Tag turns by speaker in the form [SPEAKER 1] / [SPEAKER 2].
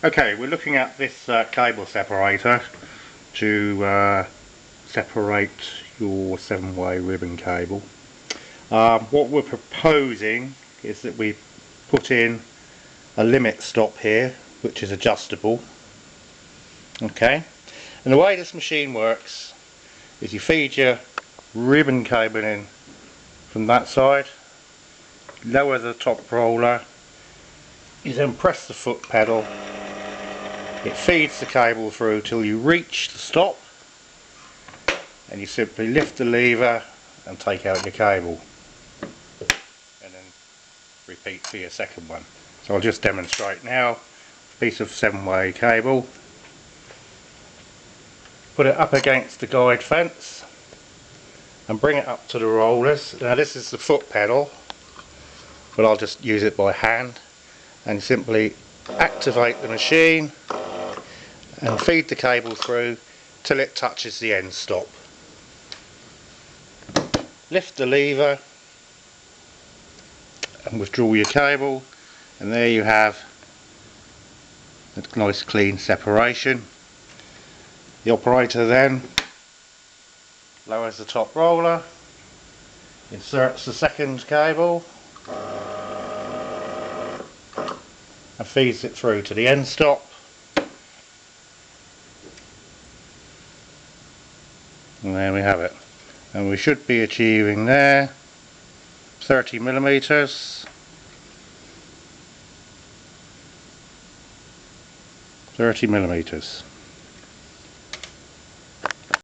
[SPEAKER 1] Okay, we're looking at this cable separator to separate your 7-way ribbon cable. What we're proposing is that we put in a limit stop here, which is adjustable. Okay, and the way this machine works is you feed your ribbon cable in from that side, lower the top roller, you then press the foot pedal. It feeds the cable through till you reach the stop, and you simply lift the lever and take out your cable, and then repeat for your second one. So I'll just demonstrate now. Piece of 7-way cable, put it up against the guide fence and bring it up to the rollers. Now this is the foot pedal, but I'll just use it by hand, and simply activate the machine and feed the cable through till it touches the end stop. Lift the lever and withdraw your cable, and there you have a nice clean separation. The operator then lowers the top roller, inserts the second cable and feeds it through to the end stop. And there we have it. And we should be achieving there 30 millimeters. 30 millimeters.